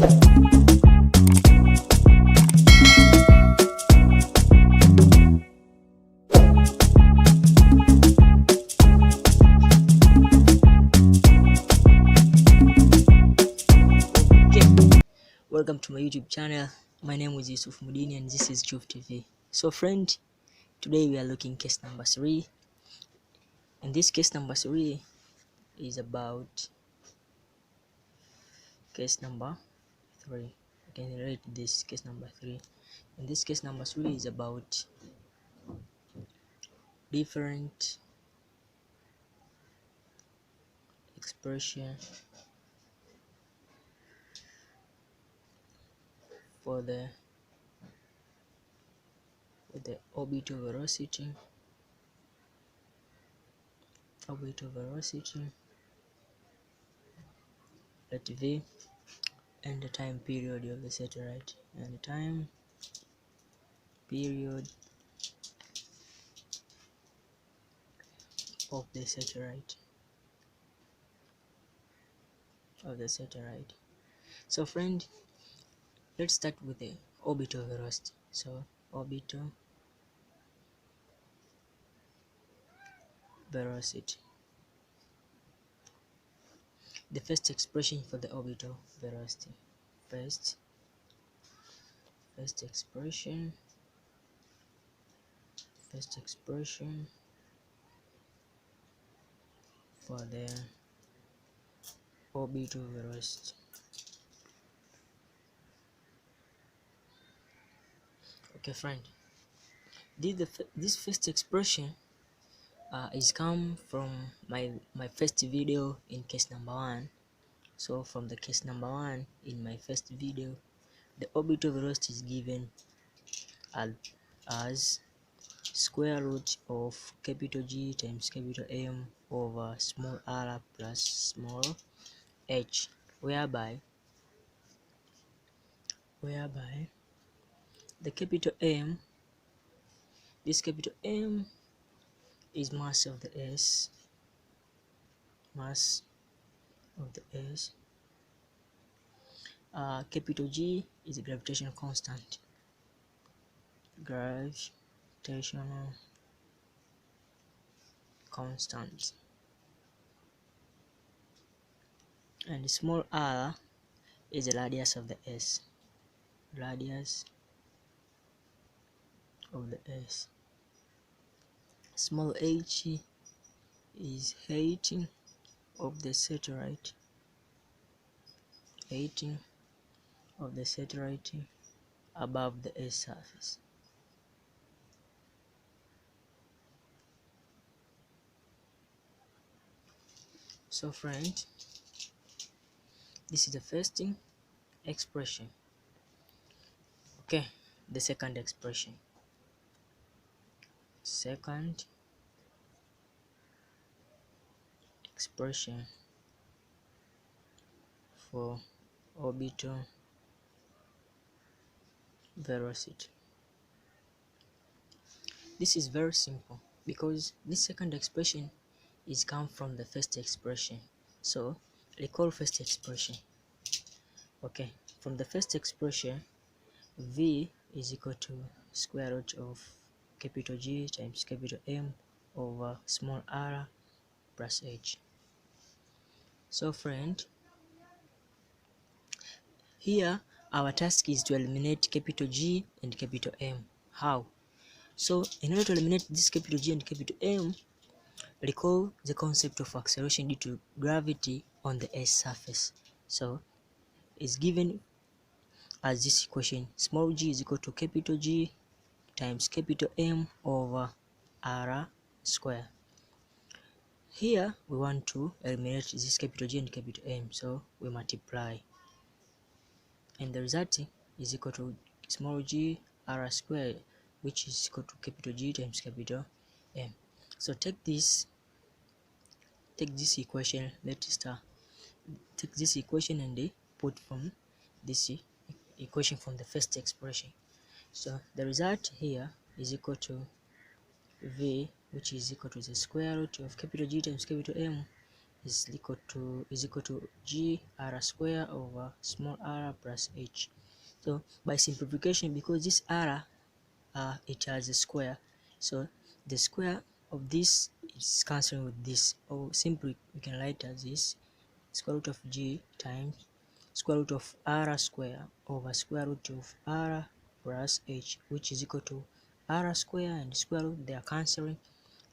Welcome to my YouTube channel. My name is Yusuf Mudini and this is Truth TV. So friend, today we are looking case number 3. And this case number 3 is about case number 3. I can relate this case number 3. And this case number 3 is about different expression for the orbital velocity, let v, and the time period of the satellite, and the time period of the satellite. So friend, let's start with the orbital velocity. So orbital velocity, the first expression for the orbital velocity, first expression for the orbital velocity. Okay friend, this first expression is come from my first video in case number 1. So from the case number 1 in my first video, the orbital velocity is given as square root of capital G times capital M over small r plus small h, whereby the capital M, this capital M is mass of the S, capital G is a gravitational constant, and small r is the radius of the S, small h is height of the satellite, above the S surface. So friend, this is the first expression. Okay, the second expression for orbital velocity. This is very simple because this second expression is come from the first expression. So recall first expression. Okay, from the first expression, v is equal to square root of capital G times capital M over small r plus h. So friend, here our task is to eliminate capital G and capital M. How? So in order to eliminate this capital G and capital M, recall the concept of acceleration due to gravity on the S surface. So it's given as this equation: small g is equal to capital G times capital M over r square. Here we want to eliminate this capital G and capital M, so we multiply, and the result is equal to small g r square, which is equal to capital G times capital M. So take this equation, take this equation and put from this equation from the first expression. So the result here is equal to v, which is equal to the square root of capital G times capital M is equal to g r square over small r plus h. So by simplification, because this r it has a square, so the square of this is cancelling with this, or simply we can write as this: square root of g times square root of r square over square root of r plus h, which is equal to r square and square root, they are cancelling,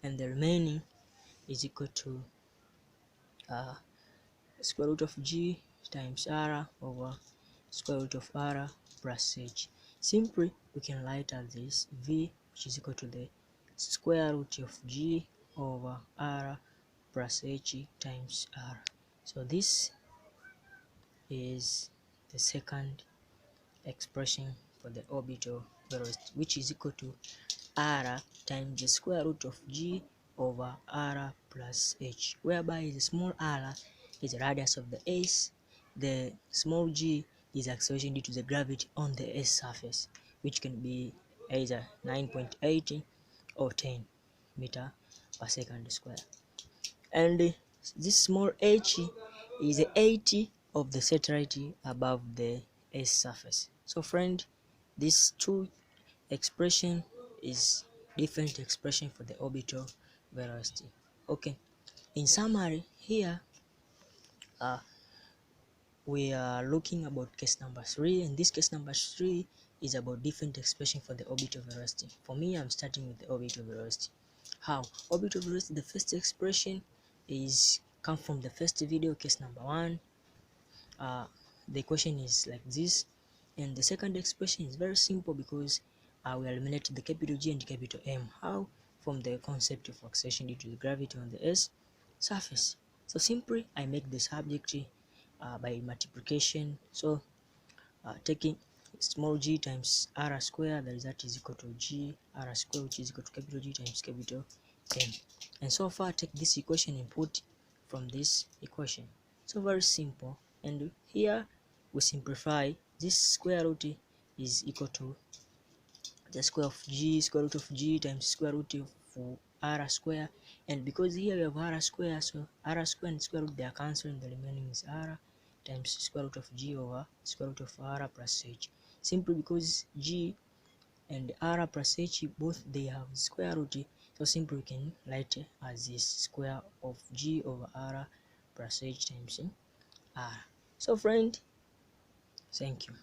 and the remaining is equal to uh, square root of g times r over square root of r plus h. Simply we can write as this: v, which is equal to the square root of g over r plus h times r. So this is the second expression for the orbital velocity, which is equal to r times the square root of g over r plus h, whereby the small r is the radius of the s, the small g is acceleration due to the gravity on the s surface, which can be either 9.80 or 10 meter per second square, and this small h is the 80 of the satellite above the s surface. So friend, these two expression is different expression for the orbital velocity. Okay, in summary here, we are looking about case number 3, and this case number 3 is about different expression for the orbital velocity. For me, I'm starting with the orbital velocity. How? Orbital velocity, the first expression is come from the first video, case number 1. The equation is like this, and the second expression is very simple because we eliminate the capital G and capital M. How? From the concept of acceleration due to the gravity on the S surface. So simply I make the subject by multiplication. So taking small g times r square, the result is equal to g r square, which is equal to capital G times capital M. And so far, take this equation and put from this equation. So very simple. And here we simplify. This square root is equal to the square root of g times square root of r square, and because here we have r square, so r square and square root, they are cancelling, the remaining is r times square root of g over square root of r plus h. Simply because g and r plus h both they have square root, so simply we can write as this square of g over r plus h times r. So friend, thank you.